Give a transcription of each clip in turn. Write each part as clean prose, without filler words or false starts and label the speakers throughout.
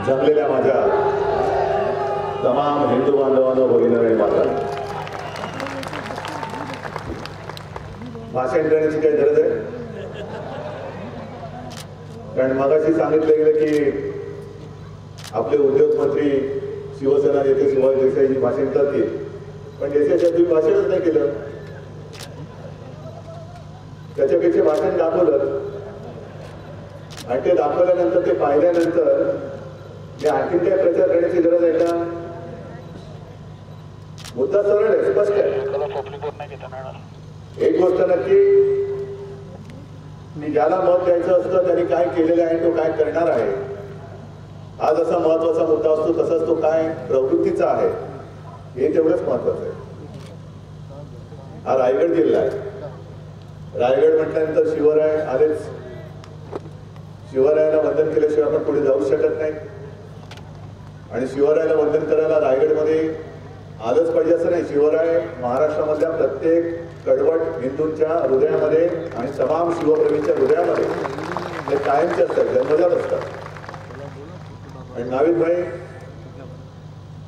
Speaker 1: जमलेल्या माझ्या तमाम हिंदू बांधवांनो, भगिनी आणि माता, भाषण करण्याची काही गरज आहे? कारण मगाशी सांगितलं गेलं की आपले उद्योग मंत्री शिवसेना नेते सुभाष देसाईजी भाषण करतील, पण देशाच्या तुम्ही भाषणच नाही केलं. त्याच्यापेक्षा भाषण दाखवलं आणि ते दाखवल्यानंतर ते पाहिल्यानंतर आणखी काय प्रचार करण्याची गरज आहे का? मुद्दा सरळ आहे, स्पष्ट आहे. एक गोष्ट नक्की, मी ज्याला मत द्यायचं असतं त्यांनी काय केलेलं आहे, तो काय करणार आहे, हा जसा महत्वाचा मुद्दा असतो तसाच तो काय प्रवृत्तीचा आहे हे तेवढंच महत्वाचं आहे. हा रायगड जिल्हा आहे. रायगड म्हटल्यानंतर शिवराय आलेच. शिवरायाला वंदन केल्याशिवाय आपण पुढे जाऊ शकत नाही आणि शिवरायाला वंदन करायला रायगडमध्ये आलंच पाहिजे असं नाही. शिवराय महाराष्ट्रामधल्या प्रत्येक कडवट हिंदूंच्या हृदयामध्ये आणि तमाम शिवप्रेमींच्या हृदयामध्ये ते कायमचे असतात, जन्मजात असतात. आणि नाविद भाई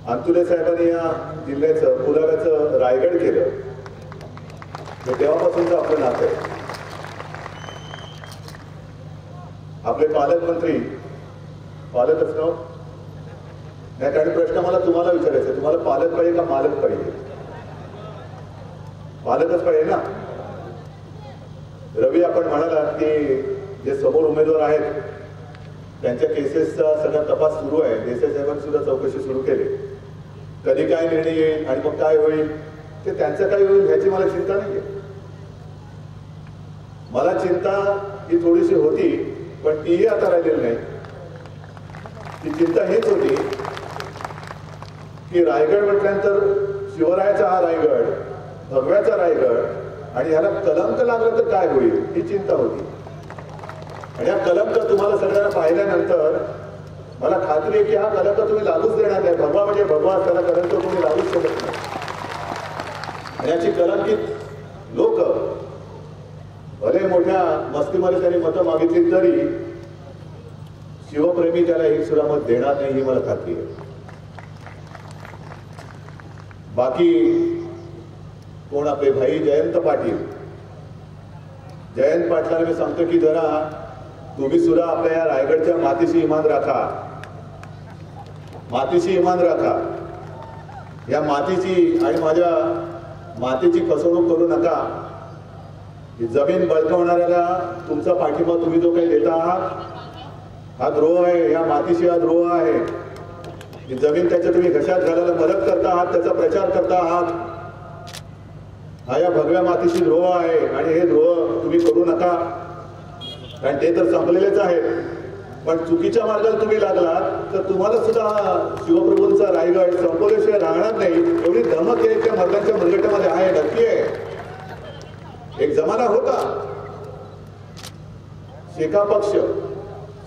Speaker 1: अंतुले साहेबांनी या जिल्ह्याचं पुलाव्याचं रायगड केलं, तेव्हापासूनच आपलं नातं आहे. आपले पालकमंत्री पालकच नाव नाही, कारण प्रश्न मला तुम्हाला विचारायचा, तुम्हाला पालक पाहिजे का मालक पाहिजे? पालकच पाहिजे ना. रवी, आपण म्हणालात की जे समोर उमेदवार आहेत त्यांच्या केसेसचा सगळा तपास सुरू आहे. देसाई साहेबांनी सुद्धा चौकशी सुरू केली. कधी काय निर्णय येईल आणि मग काय होईल ते त्यांचं काय होईल ह्याची मला चिंता नाहीये. मला चिंता ही थोडीशी होती, पण तीही आता राहिलेली नाही. ती चिंता हीच होती की रायगड म्हटल्यानंतर शिवरायाचा हा रायगड, भगव्याचा रायगड, आणि ह्याला कलंक लागला तर काय होईल ही चिंता होती. आणि हा कलंक तुम्हाला सगळ्यांना पाहिल्यानंतर मला खात्री आहे की हा कलंक तुम्ही लागूच देणार नाही. भगवा म्हणजे भगवा, त्याला कलंक तुम्ही लागूच शकत नाही. आणि याची कलंकित लोक भले मोठ्या मस्तीमध्ये त्यांनी मतं मागितली तरी शिवप्रेमी त्याला एक सुद्धा मत देणार नाही ही मला खात्री आहे. बाकी कोण आपले भाई जयंत पाटील, जयंत पाटलांना मी सांगतो की जरा तुम्ही सुद्धा आपल्या या रायगडच्या मातीशी इमान राखा, मातीशी इमान राखा. या मातीची आणि माझ्या मातीची फसवणूक करू नका. जमीन बळकावणाऱ्याला तुमचा पाठिंबा तुम्ही जो काही देता आहात हा द्रोह आहे. या मातीशी हा द्रोह आहे. ही जमीन त्याच्या तुम्ही घशात घालायला मदत करता आहात, त्याचा प्रचार करता आहात. हा या भगव्या मातीशी द्रोह आहे आणि हे द्रोह तुम्ही करू नका, कारण ते तर संपलेलेच आहेत. पण चुकीच्या मार्गाला तुम्ही लागलात तर तुम्हाला सुद्धा शिवप्रभूंचा रायगड संपवल्याशिवाय राहणार नाही एवढी धमक आहे त्या मर्दांच्या मुरगटामध्ये आहे, नक्की आहे. एक जमाना होता शेका पक्ष,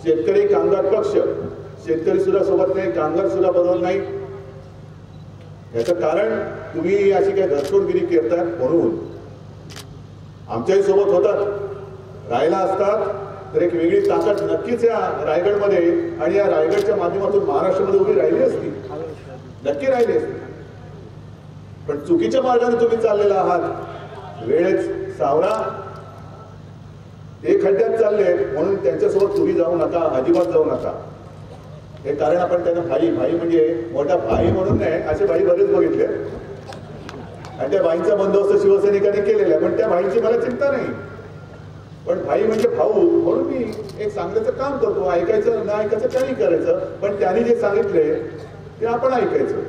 Speaker 1: शेतकरी कामगार पक्ष, शेतकरी सुद्धा सोबत नाही, कामगार सुद्धा बरोबर नाही. याचं कारण तुम्ही अशी काय घरसोडगिरी करताय म्हणून. आमच्याही सोबत होतात, राहायला असतात तर एक वेगळी ताकद नक्कीच या रायगडमध्ये आणि या रायगडच्या माध्यमातून महाराष्ट्रामध्ये उभी राहिली असती, नक्की राहिली असती. पण चुकीच्या मार्गाने तुम्ही चाललेला आहात. वेळेच सावरा, ते खड्ड्यात चालले म्हणून त्यांच्यासोबत तुम्ही जाऊ नका, अजिबात जाऊ नका. हे कारण आपण त्यांना भाई भाई म्हणजे मोठा भाई म्हणून नाही, असे भाई बरेच बघितले आणि त्या भाईंचा बंदोबस्त शिवसैनिकांनी केलेला आहे. पण त्या भाईंची मला चिंता नाही, पण भाई म्हणजे भाऊ म्हणून मी एक सांगण्याचं काम करतो. ऐकायचं ना ऐकायचं काही करायचं, पण त्यांनी जे सांगितले ते आपण ऐकायचं,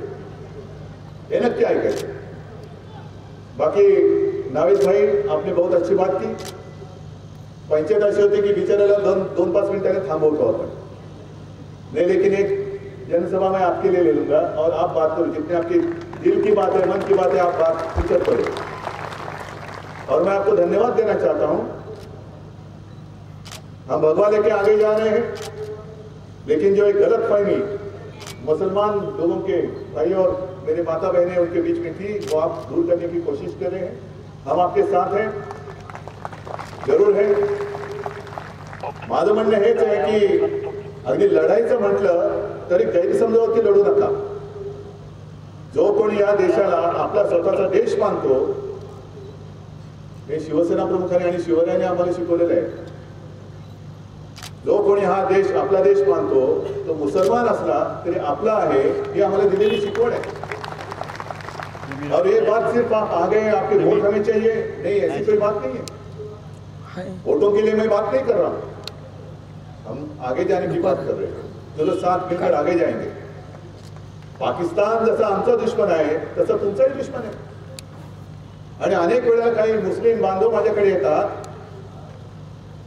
Speaker 1: हे नक्की ऐकायचं. बाकी नाविद भाई आपने बहुत अच्छी बात की. पंचायत अशी होती की बिचाराला 2-5 मिनिटांनी थांबवतो आपण नहीं, लेकिन एक जनसभा में आपके लिए ले लूंगा और आप बात करो, जितने आपकी दिल की बात है, मन की बात है, आप बात पूछत करो. और मैं आपको धन्यवाद देना चाहता हूं. हम भगवा लेके आगे जा रहे हैं, लेकिन जो एक गलत फहमी मुसलमान लोगों के भाई और मेरे माता बहनें उनके बीच में थी वो आप दूर करने की कोशिश कर रहे हैं. हम आपके साथ हैं, जरूर है. माझं म्हणणं हेच आहे की अगदी लढाईचं म्हटलं तरी गैरसमजावरती लढू नका. जो कोणी या देशाला आपला स्वतःचा देश मानतो, हे शिवसेना प्रमुखांनी आणि शिवरायांनी आम्हाला शिकवलेलं आहे. जो कोणी हा देश आपला देश मानतो तो मुसलमान असला तरी आपला आहे, ही आम्हाला दिलेली शिकवण आहे. और ये बात सिर्फ आप आ गए आपके वोट हमें चाहिए, नहीं, ऐसी कोई बात नहीं है. वोटों के लिए मैं बात नहीं कर रहा हूं, हम आगे जाने की बात कर रहे हैं. चलो साथ मिलकर आगे जाएंगे. पाकिस्तान जसा आमचा दुश्मन आहे तसा तुमचाही दुश्मन आहे. आणि अनेक वेळा काही मुस्लिम बांधव माझ्याकडे येतात,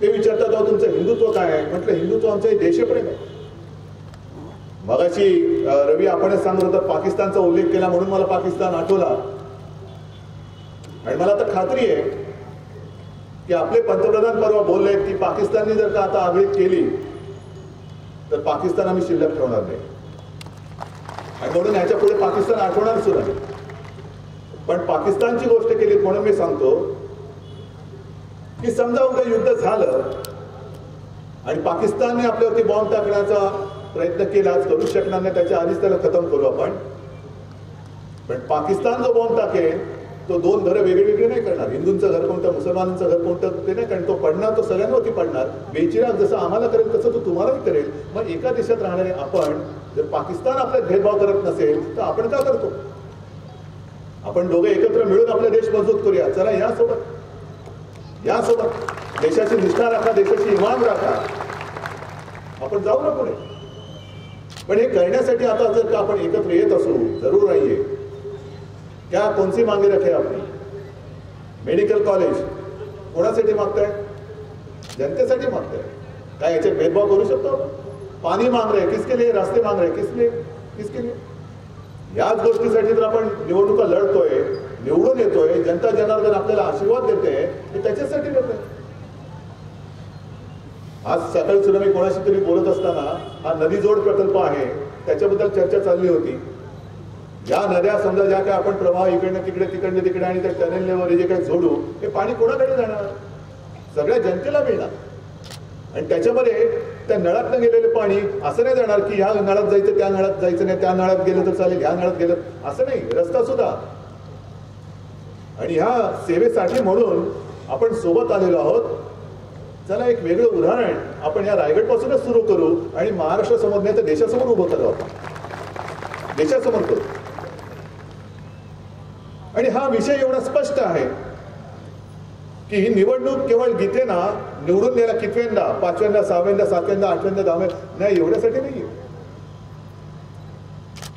Speaker 1: ते विचारतात अहो तुमचं हिंदुत्व काय आहे. म्हटलं हिंदुत्व आमचं देशप्रेम आहे. मगाशी रवी आपणच सांगत होता पाकिस्तानचा उल्लेख केला म्हणून मला पाकिस्तान आठवला. आणि मला आता खात्री आहे की आपले पंतप्रधान परवा बोलले की पाकिस्तानने जर का आता आगळीक केली तर पाकिस्तान आम्ही शिल्लक ठेवणार नाही. आणि म्हणून ह्याच्या पुढे पाकिस्तान आठवणार सुद्धा नाही. पण पाकिस्तानची गोष्ट केली म्हणून मी सांगतो की समजा उद्या युद्ध झालं आणि पाकिस्तानने आपल्यावरती बॉम्ब टाकण्याचा प्रयत्न केला, करू शकणार नाही, त्याच्या आधीच त्याला खतम करू आपण. पण पाकिस्तान जो बॉम्ब टाकेल तो दोन घरं वेगळी वेगळी नाही करणार. हिंदूंचं घर कोणतं, मुसलमानांचं घर कोणतं ते नाही, कारण तो पडणार तो सगळ्यांवरती पडणार. बेचिराग जसं आम्हाला करेल तसं तो तुम्हालाही करेल. मग एका देशात राहणारे आपण जर पाकिस्तान आपल्यात भेदभाव करत नसेल तर आपण का करतो? आपण दोघे एकत्र मिळून आपला देश मजबूत करूया. चला यासोबत देशाची निष्ठा राखा, देशाची इमान राखा, आपण जाऊ ना पुढे. पण हे करण्यासाठी आता जर का आपण एकत्र येत असू, जरूर नाहीये. क्या कौन सी मांगे रखे आपली? मेडिकल कॉलेज कोणासाठी मागताय? जनतेसाठी मागताय. काय याच्यात भेदभाव करू शकतो आपण? पाणी मांग रहे किसके लिए, रास्ते मांग रहे किसके लिए? याच गोष्टीसाठी जर आपण निवडणुका लढतोय, निवडून येतोय, जनता जनार्दन आपल्याला आशीर्वाद देते, हे त्याच्यासाठी देतोय. आज सकाळी सुद्धा मी कोणाशी तरी बोलत असताना हा नदी जोड प्रकल्प आहे त्याच्याबद्दल चर्चा चालली होती. या नद्या समजा ज्या काय आपण प्रवाह इकडनं तिकडे आणि त्या टनेलवर जे काही जोडू, हे पाणी कोणाकडे जाणार? सगळ्या जनतेला मिळणार. आणि त्याच्यामध्ये त्या नळातनं गेलेले पाणी असं नाही जाणार की ह्या नळात जायचं त्या नळात जायचं नाही, त्या नळात गेलं तर चालेल ह्या नळात गेलं असं नाही. रस्ता सुद्धा. आणि ह्या सेवेसाठी म्हणून आपण सोबत आलेलो आहोत. चला एक वेगळं उदाहरण आपण या रायगड पासूनच सुरू करू आणि महाराष्ट्रासमोर नाही तर देशासमोर उभं करू. आपण देशासमोर करू. आणि हा विषय एवढा स्पष्ट आहे की ही निवडणूक केवळ गीतेना निवडून द्यायला कितव्यांदा, 5व्यांदा, 6व्यांदा, 7व्यांदा, 8व्यांदा, 10व्यांदा नाही, एवढ्यासाठी नाहीये.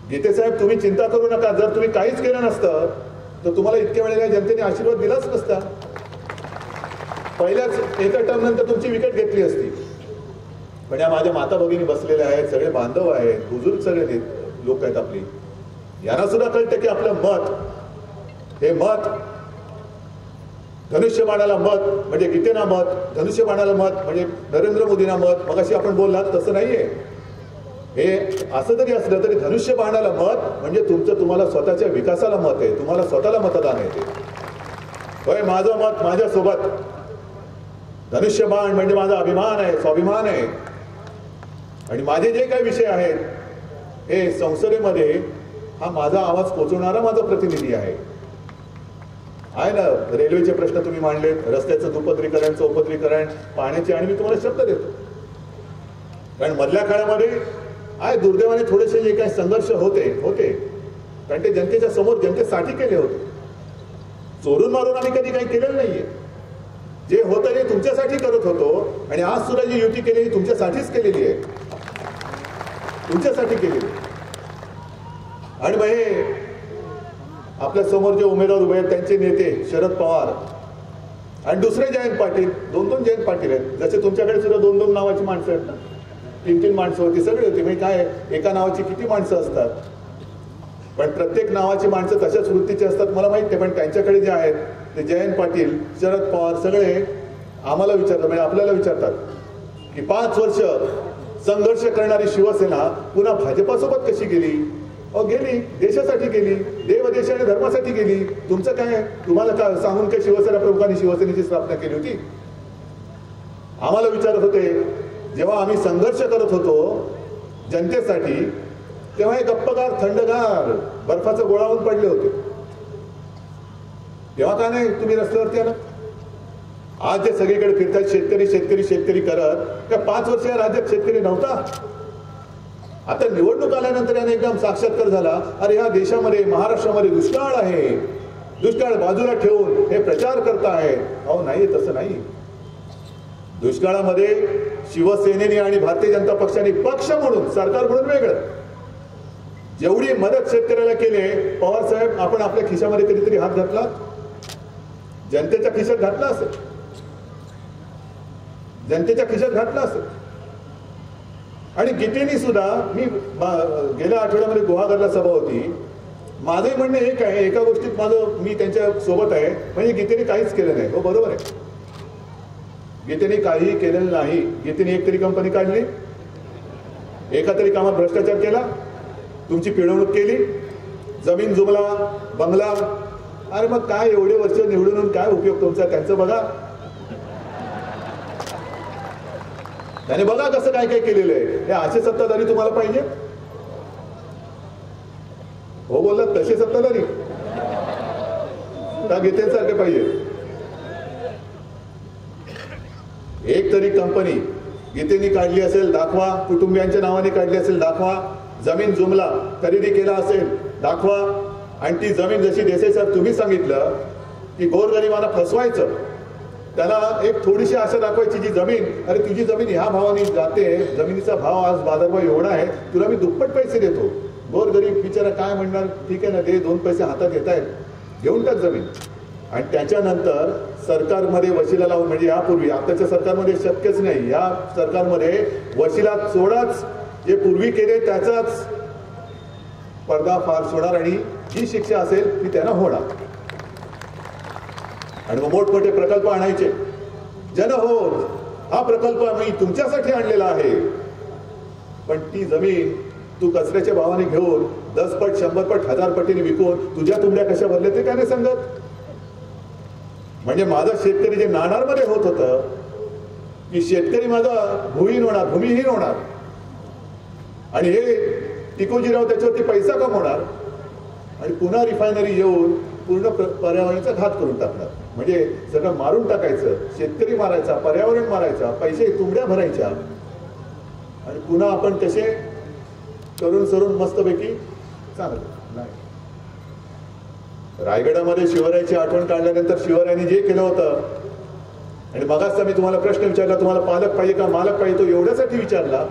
Speaker 1: गीते साहेब तुम्ही चिंता करू नका. जर तुम्ही काहीच केलं नसतं तर तुम्हाला इतक्या वेळेला जनतेने आशीर्वाद दिलाच नसता. पहिल्याच एका टर्म नंतर तुमची विकेट घेतली असती. पण या माझ्या माता भगिनी बसलेल्या आहेत, सगळे बांधव आहेत, बुजुर्ग सगळे लोक आहेत आपली. यांना सुद्धा कळतं की आपलं मत, हे मत धनुष्यबाणाला मत म्हणजे गीतेना मत, धनुष्यबाणाला मत म्हणजे नरेंद्र मोदींना मत. मगाशी आपण बोललात तसं नाहीये. हे असं जरी असलं तरी धनुष्यबाणाला मत म्हणजे तुम्हाला स्वतःच्या विकासाला मत आहे, तुम्हाला स्वतःला मतदान आहे. होय, माझं मत माझ्यासोबत. धनुष्यबाण म्हणजे माझा अभिमान आहे, स्वाभिमान आहे. आणि माझे जे काही विषय आहेत हे संसदेमध्ये हा माझा आवाज पोहोचवणारा माझा प्रतिनिधी आहे ना. रेल्वेचे प्रश्न तुम्ही मांडलेत, रस्त्याचं दुपदरीकरण, चौपदरीकरण, पाण्याचे, आणि मी तुम्हाला शब्द देतो. कारण मधल्या काळामध्ये दुर्दैवाने थोडेसे जे काही संघर्ष होते कारण ते जनतेच्या समोर जनतेसाठी केले होते. चोरून मारून आम्ही कधी काही केलेलं नाहीये. जे होतं ते तुमच्यासाठी करत होतो. आणि आज सुद्धा जी युती केलेली तुमच्यासाठीच केलेली आहे, तुमच्यासाठी केलेली. आणि मग हे आपल्या समोर जे उमेदवार उभे आहेत त्यांचे नेते शरद पवार आणि दुसरे जयंत पाटील, 2 जयंत पाटील आहेत. जसे तुमच्याकडे सुद्धा 2 नावाची माणसं आहेत ना, 3 माणसं होती, सगळी होती. म्हणजे काय एका नावाची किती माणसं असतात? पण प्रत्येक नावाची माणसं तशाच वृत्तीची असतात मला माहिती आहे. पण त्यांच्याकडे जे आहेत ते जयंत पाटील, शरद पवार सगळे आम्हाला विचारतात, म्हणजे आपल्याला विचारतात की 5 वर्ष संघर्ष करणारी शिवसेना पुन्हा भाजपासोबत कशी गेली? गेली, देशासाठी गेली, देव देश आणि धर्मासाठी गेली. तुमचं काय? तुम्हाला काय सांगून काय शिवसेना प्रमुखांनी शिवसेनेची स्थापना केली होती? आम्हाला विचारत होते जेव्हा आम्ही संघर्ष करत होतो जनतेसाठी, तेव्हा हे गप्पगार थंडगार बर्फाचं गोळावून पडले होते. तेव्हा का नाही तुम्ही रस्त्यावरती आला? आज जे सगळीकडे फिरतात शेतकरी शेतकरी शेतकरी करत, त्या 5 वर्ष या राज्यात शेतकरी नव्हता. आता निवडणूक आल्यानंतर याने एकदम साक्षात्कार झाला, अरे ह्या देशामध्ये महाराष्ट्रामध्ये दुष्काळ आहे, दुष्काळ बाजूला ठेवून हे प्रचार करताय. अहो नाही, तसं नाही. दुष्काळामध्ये शिवसेनेने आणि भारतीय जनता पक्षाने पक्ष म्हणून, सरकार म्हणून वेगळं, जेवढी मदत शेतकऱ्याला केली, पवार साहेब आपण आपल्या खिशामध्ये कधीतरी हात घातला? जनतेच्या खिशात घातला असेल, जनतेच्या खिशात घातला असेल. आणि गीतेनी सुद्धा, मी गेल्या आठवड्यामध्ये गुहागरला सभा होती, माझे म्हणणे एक आहे, एका गोष्टीत मी त्यांच्या सोबत आहे, म्हणजे गीतेने काहीच केलं नाही. हो बरोबर आहे, गीतेने काहीही केलेलं नाही. गीतेने एक तरी कंपनी काढली, एका तरी कामात भ्रष्टाचार केला, तुमची पिळवणूक केली, जमीन जुमला, बंगला. अरे मग काय एवढे वर्ष निवडून काय उपयोग तुमचा? त्यांचं बघा, त्याने बघा कसं काय काय केलेलं आहे. हे असे सत्ताधारी तुम्हाला पाहिजे? हो बोललात, तसे सत्ताधारी का गीतेसारखे पाहिजे? एक तरी कंपनी गीतेने काढली असेल दाखवा, कुटुंबियांच्या नावाने काढली असेल दाखवा, जमीन जुमला खरेदी केला असेल दाखवा. आणि ती जमीन जशी देसाई साहेब तुम्ही सांगितलं की गोरगरिबांना फसवायचं, त्याला एक थोडीशी आशा दाखवायची, जी जमीन, अरे तुझी जमीन ह्या भावाने जाते, जमिनीचा भाव आज बाजारभाव एवढा आहे, तुला मी दुप्पट पैसे देतो. गोरगरीब बिचारा काय म्हणणार, ठीक आहे ना, ते 2 पैसे हातात येत आहेत, घेऊन टाक जमीन. आणि त्याच्यानंतर सरकारमध्ये वशिला लावून, म्हणजे यापूर्वी, आताच्या सरकारमध्ये शक्यच नाही, या सरकारमध्ये वशिला सोडाच, जे पूर्वी केले त्याचाच पर्दाफाश होणार आणि जी शिक्षा असेल ती त्यांना होणार. आणि मग मोठमोठे प्रकल्प आणायचे. जनहोत हा प्रकल्प मी तुमच्यासाठी आणलेला आहे, पण ती जमीन तू कचऱ्याच्या भावाने घेऊन 10 पट 100 पट 1000 पटीने विकून तुझ्या तुंबड्या कशा भरल्या ते काय नाही सांगत. म्हणजे माझा शेतकरी जे नाणारमध्ये होत होतं की शेतकरी माझा भूमिहीन होणार, आणि हे टिकोजीराव त्याच्यावरती पैसा कमवणार आणि पुन्हा रिफायनरी येऊन पूर्ण पर्यावरणाचा घात करून टाकणार. म्हणजे सगळं मारून टाकायचं, शेतकरी मारायचा, पर्यावरण मारायचा, पैसे तुंबड्या भरायच्या, आणि पुन्हा आपण कसे करून सरून मस्तपैकी चांगलं नाही. रायगडामध्ये शिवरायाची आठवण काढल्यानंतर शिवरायांनी जे केलं होतं, आणि मगाच मी तुम्हाला प्रश्न विचारला, तुम्हाला पालक पाहिजे का मालक पाहिजे, तो एवढ्यासाठी विचारला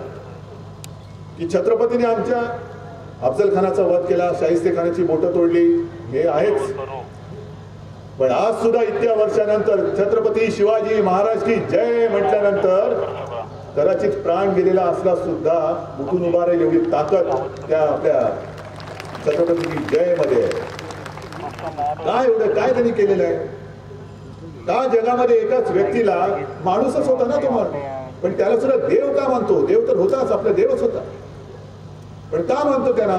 Speaker 1: की छत्रपतीने आमच्या अफजल खानाचा वध केला, शाहिस्ते खानाची बोटं तोडली, हे आहेच. पण आज सुद्धा इतक्या वर्षानंतर छत्रपती शिवाजी महाराज की जय म्हटल्यानंतर कदाचित प्राण गेलेला असला सुद्धा उठून उभा राहील एवढी ताकद त्या आपल्या छत्रपती की जय मध्ये आहे. काय एवढं काय त्यांनी केलेलं आहे? का जगामध्ये एकाच व्यक्तीला, माणूसच होता ना तो माणूस, पण त्याला सुद्धा देव का मानतो? देव तर होताच, आपला देवच होता, पण का मानतो त्यांना?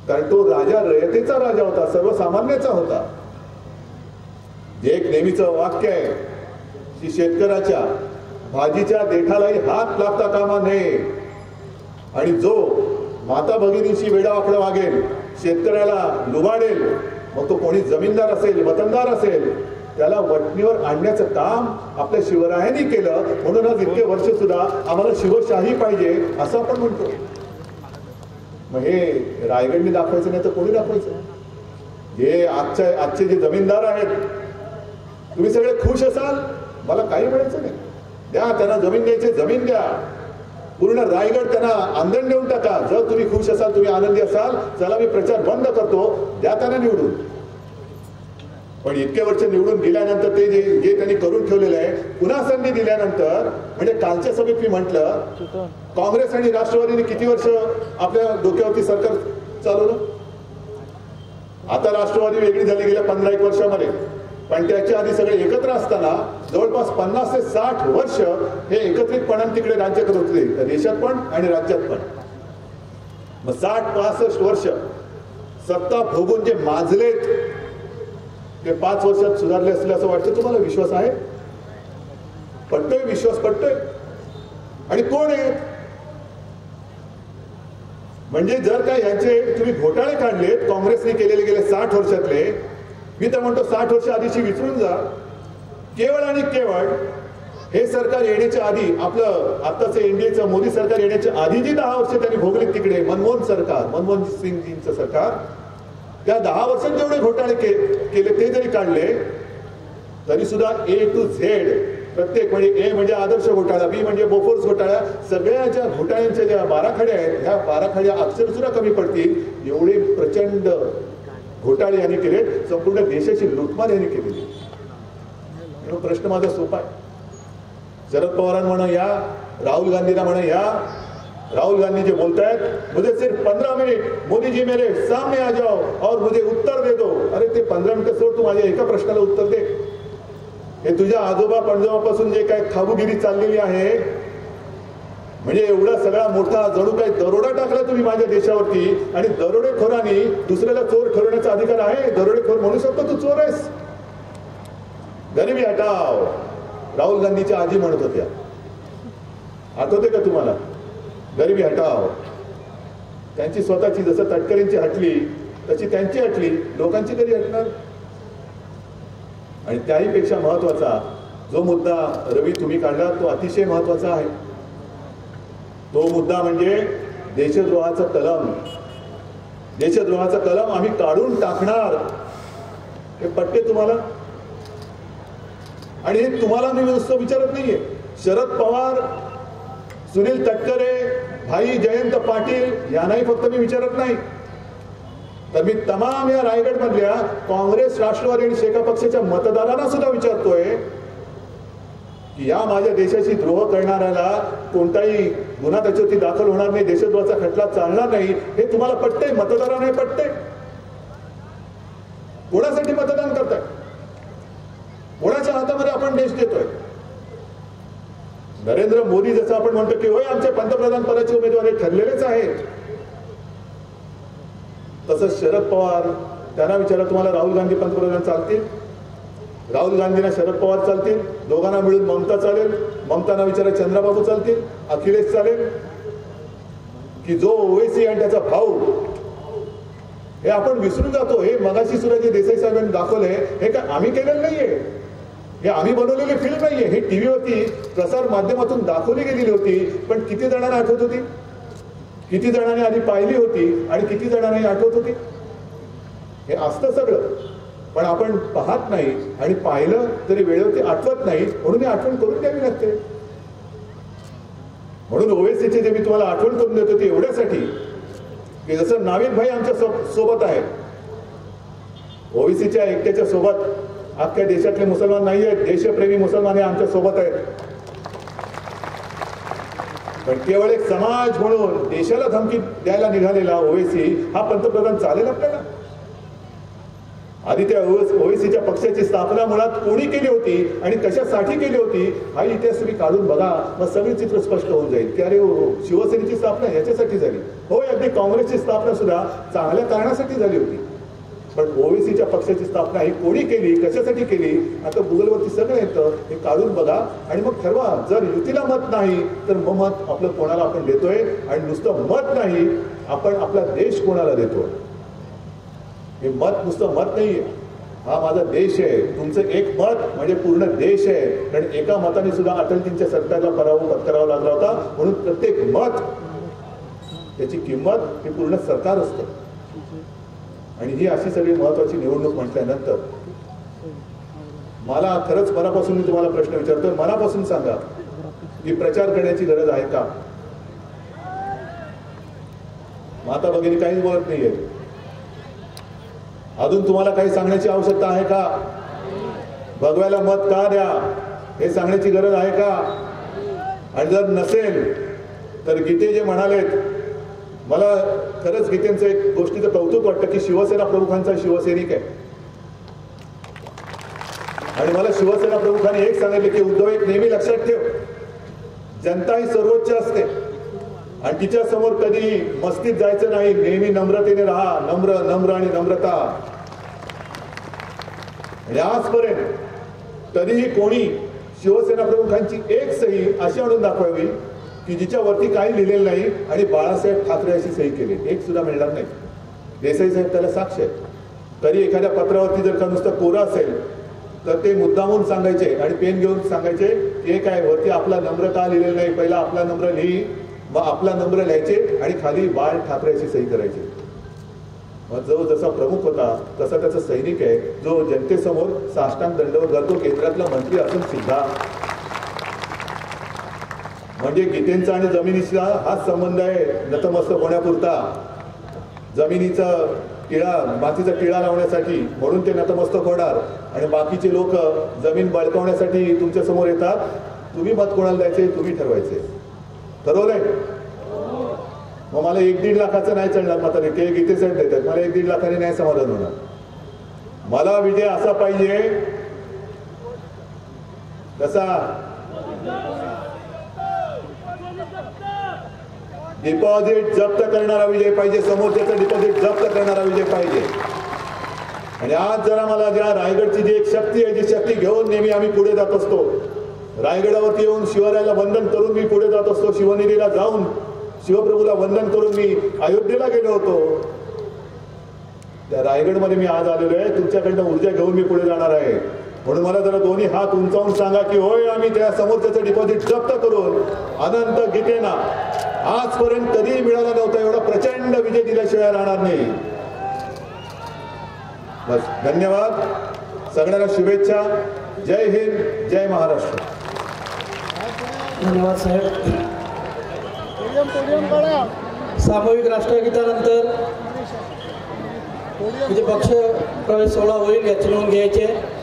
Speaker 1: कारण तो राजा रयतेचा राजा होता, सर्वसामान्याचा होता. जे एक नेहमीचं वाक्य आहे की शेतकऱ्याच्या भाजीच्या देठालाही हात लागता कामा नये, आणि जो माता भगिनीशी वेडावाकडं वागेल, शेतकऱ्याला लुबाडेल, मग तो कोणी जमीनदार असेल, वतनदार असेल, त्याला वटणीवर आणण्याचं काम आपल्या शिवरायांनी केलं. म्हणून आज इतके वर्ष सुद्धा आम्हाला शिवशाही पाहिजे असं आपण म्हणतो. मग हे रायगडने दाखवायचं नाही तर कोणी दाखवायचं? जे आजचे जे जमीनदार आहेत, तुम्ही सगळे खुश असाल, मला काही म्हणायचं नाही, द्या त्यांना जमीन द्यायची, जमीन द्या, पूर्ण रायगड त्यांना आंदण देऊन टाका. जर तुम्ही खुश असाल, तुम्ही आनंदी असाल, चला मी प्रचार बंद करतो, द्या त्यांना निवडून. पण इतके वर्ष निवडून दिल्यानंतर ते जे त्यांनी करून ठेवलेलं आहे, पुन्हा संधी दिल्यानंतर, म्हणजे कालच्या सभेत मी म्हटलं, काँग्रेस आणि राष्ट्रवादीने किती वर्ष आपल्या डोक्यावरती सरकार चालवलं? आता राष्ट्रवादी वेगळी झाली गेल्या 15-1 वर्षामध्ये, पण त्याच्या आधी सगळे एकत्र असताना जवळपास 50 ते 60 वर्ष हे एकत्रितपणाने तिकडे राज्य करत होते, देशात पण आणि राज्यात पण. मग 60-65 वर्ष सत्ता भोगून जे माजलेत, ते 5 वर्षात सुधारले असले असं वाटतं तुम्हाला? विश्वास आहे? पटतोय? विश्वास पटतोय? आणि कोण आहे? म्हणजे जर का यांचे तुम्ही घोटाळे काढलेत काँग्रेसने केलेले गेले 60 वर्षातले, मी तर म्हणतो 60 वर्ष आधीची विसरून जा. केवळ आणि केवळ हे सरकार येण्याच्या आधी, आपलं आताचं एनडीएचं मोदी सरकार येण्याच्या आधी जी 10 वर्ष त्यांनी भोगली तिकडे मनमोहन सिंगजींचं सरकार, त्या 10 वर्षात जेवढे घोटाळे केले ते जरी काढले तरी सुद्धा A to Z प्रत्येक, म्हणजे ए म्हणजे आदर्श घोटाळा, बी म्हणजे बोफोर्स घोटाळा, सगळ्या ज्या घोटाळ्यांच्या ज्या बाराखड्या आहेत ह्या बाराखड्या अक्षर सुद्धा कमी पडतील एवढे प्रचंड घोटाळे यांनी केले. संपूर्ण देशाची लुटमार यांनी केलेली. प्रश्न माझा सोपा आहे. शरद पवारांना म्हणा या, राहुल गांधीला म्हणा या. राहुल गांधी जे बोलतायत, मुझे सिर्फ 15 मिनिट मोदी जी मेरे सामने आ जाओ और मुझे उत्तर दे दो. अरे ते 15 मिनिटं सोड, तू माझ्या एका प्रश्नाला उत्तर दे. हे तुझ्या आजोबा पणजोबापासून जे काय खाबूगिरी चाललेली आहे, म्हणजे एवढा सगळा मोठा जणू काही दरोडा टाकला तुम्ही माझ्या देशावरती, आणि दरोडेखोरांनी दुसऱ्याला चोर ठरवण्याचा अधिकार आहे. दरोडेखोर म्हणू शकतो तू चोर आहेस. गरिबी हटाव, राहुल गांधीच्या आजी म्हणत होत्या, आठवते का तुम्हाला? गरिबी हटाव. त्यांची स्वतःची जसं तटकरेंची हटली तशी त्यांची हटली, लोकांची कधी हटणार? आणि त्याहीपेक्षा महत्वाचा जो मुद्दा रवी तुम्ही काढला तो अतिशय महत्वाचा आहे. तो मुद्दा म्हणजे देशद्रोहाचा कलम. देशद्रोहाचा कलम आम्ही काढून टाकणार. हे पटते तुम्हाला? आणि हे तुम्हाला मी नुसतं विचारत नाहीये. शरद पवार, सुनील तटकरे, भाई जयंत पाटील यांनाही फक्त मी विचारत नाही, तर मी तमाम या रायगड मधल्या काँग्रेस, राष्ट्रवादी आणि शेका पक्षाच्या मतदारांना सुद्धा विचारतोय की या माझ्या देशाची द्रोह करणाऱ्याला कोणताही गुन्हा त्याच्यावरती दाखल होणार नाही, देशद्रोहाचा खटला चालणार नाही. हे तुम्हाला पटतंय? मतदारांना हे पटतंय? कोणासाठी मतदान करताय? कोणाच्या हातामध्ये आपण देश देतोय? नरेंद्र मोदी जसं आपण म्हणतो की होय आमचे पंतप्रधान पदाचे उमेदवार हे ठरलेलेच आहेत, तसंच शरद पवार, त्यांना विचारा तुम्हाला राहुल गांधी पंतप्रधान चालतील? राहुल गांधींना शरद पवार चालतील? दोघांना मिळून ममता चालेल? ममताना विचारा चंद्राबाबू चालतील? अखिलेश चालेल? की जो ओवेसी आणि त्याचा भाऊ? हे आपण विसरून जातो. हे मगाशी सुद्धा जे देसाई साहेबांनी दाखवलंय हे काय आम्ही केलेलं नाहीये, हे आम्ही बनवलेली फिल्म नाहीये. हे टीव्हीवरती प्रसार माध्यमातून दाखवली गेलेली होती. पण किती जणांना आठवत होती? किती जणांनी आधी पाहिली होती आणि किती जणांनी आठवत होती? हे असतं सगळं, पण आपण पाहत नाही आणि पाहिलं तरी वेळेवरती आठवत नाही, म्हणून ही आठवण करून द्यावी लागते. म्हणून ओवेसीचे जे मी तुम्हाला आठवण करून देतो ते एवढ्यासाठी की जसं नाविद भाई आमच्या सोबत आहे, ओवेसीच्या एकट्याच्या सोबत अख्ख्या देशातले मुसलमान नाही आहेत, देशप्रेमी मुसलमान हे आमच्या सोबत आहेत. पण केवळ एक समाज म्हणून देशाला धमकी द्यायला निघालेला ओवेसी हा पंतप्रधान चालेल आपल्याला? आधी त्या ओवेसीच्या पक्षाची स्थापना मुळात कोणी केली होती आणि कशासाठी केली होती हा इतिहास तुम्ही काढून बघा, मग सगळे चित्र स्पष्ट होऊन जाईल की अरे शिवसेनेची स्थापना याच्यासाठी झाली. होय, अगदी काँग्रेसची स्थापना सुद्धा चांगल्या कारणासाठी झाली होती, पण ओवेसीच्या पक्षाची स्थापना ही कोणी केली, कशासाठी केली, आता गुगलवरती सगळं येतं. हे काढून बघा आणि मग ठरवा. जर युतीला मत नाही तर मग मत आपलं कोणाला आपण देतोय, आणि नुसतं मत नाही, आपण आपला देश कोणाला देतोय. हे मत नुसतं मत नाहीये, हा माझा देश आहे. तुमचं एक मत म्हणजे पूर्ण देश आहे. कारण एका मताने सुद्धा अटलजींच्या सरकारला पराभव पत्करावा लागला होता. म्हणून प्रत्येक मत त्याची किंमत हे पूर्ण सरकार असतं. आणि ही अशी सगळी महत्वाची निवडणूक म्हटल्यानंतर मला खरंच मनापासून मी तुम्हाला प्रश्न विचारतोय, मनापासून सांगा की प्रचार करण्याची गरज आहे का? माता भगिनी काहीच बोलत नाहीये. अजून तुम्हाला काही सांगण्याची आवश्यकता आहे का? भगव्याला मत का द्या हे सांगण्याची गरज आहे का? आणि जर नसेल तर गीते जे म्हणालेत, मला खरंच गीतेंचं एक गोष्टीचं कौतुक वाटतं की शिवसेना प्रमुखांचा शिवसैनिक आहे. आणि मला शिवसेना प्रमुखांनी एक सांगितले की उद्धव, एक नेहमी लक्षात ठेव, जनता ही सर्वोच्च असते आणि तिच्या समोर कधी मस्तीत जायचं नाही, नेहमी नम्रतेने राहा. नम्र नम्र आणि नम्रता. आणि आजपर्यंत कधीही कोणी शिवसेना प्रमुखांची एक सही अशी आणून दाखवावी की जिच्यावरती काही लिहिलेलं नाही आणि बाळासाहेब ठाकरे अशी सही केली, एक सुद्धा मिळणार नाही. देसाई साहेब त्याला साक्ष आहे. तरी एखाद्या पत्रावरती जर का नुसतं कोरा असेल तर ते मुद्दामून सांगायचे आणि पेन घेऊन सांगायचे हे काय वरती आपला नंबर का लिहिलेला नाही, पहिला आपला नंबर लिही, मग आपला नंबर लिहायचे आणि खाली बाळ ठाकरे अशी सही करायची. मग जो जसा प्रमुख होता तसा त्याचा सैनिक आहे, जो जनतेसमोर साष्टांग दंडवत घालतो, केंद्रातला मंत्री असून सुद्धा. म्हणजे गीतेंचा आणि जमिनीचा हाच संबंध आहे नतमस्तक होण्यापुरता. जमिनीचा टिळा, मातीचा टिळा लावण्यासाठी म्हणून ते नतमस्तक होणार आणि बाकीचे लोक जमीन बळकावण्यासाठी तुमच्या समोर येतात. तुम्ही मत कोणाला द्यायचे तुम्ही ठरवायचे. ठरवलंय? मग मला 1-1.5 लाखाचं नाही चढणार म्हातारे, ते गीते साहेब देतात, मला 1-1.5 लाखाने नाही समाधान होणार. मला विजय असा पाहिजे कसा, डिपॉझिट जप्त करणारा विजय पाहिजे, समोरच्याचं डिपॉझिट जप्त करणारा विजय पाहिजे. आणि आज जरा मला ज्या रायगडची जी एक शक्ती आहे, जी शक्ती घेऊन नेहमी आम्ही पुढे जात असतो. रायगडावरती येऊन शिवरायाला वंदन करून मी पुढे जात असतो. शिवनेरीला जाऊन शिवप्रभूला वंदन करून मी अयोध्येला गेलो होतो. त्या रायगडमध्ये मी आज आलेलो आहे. तुमच्याकडनं ऊर्जा घेऊन मी पुढे जाणार आहे. म्हणून मला जरा दोन्ही हात उंचावून सांगा की होय, आम्ही त्या समोरच्याचं डिपॉझिट जप्त करून अनंत गीतेना आजपर्यंत कधीही मिळाला नव्हता एवढा प्रचंड विजय दिल्याशिवाय राहणार नाही. बस, धन्यवाद. सगळ्यांना शुभेच्छा. जय हिंद, जय महाराष्ट्र.
Speaker 2: धन्यवाद साहेब. सामूहिक राष्ट्रगीतानंतर म्हणजे पक्ष प्रवेश सोहळा होईल, याची नोंद घ्यायची आहे.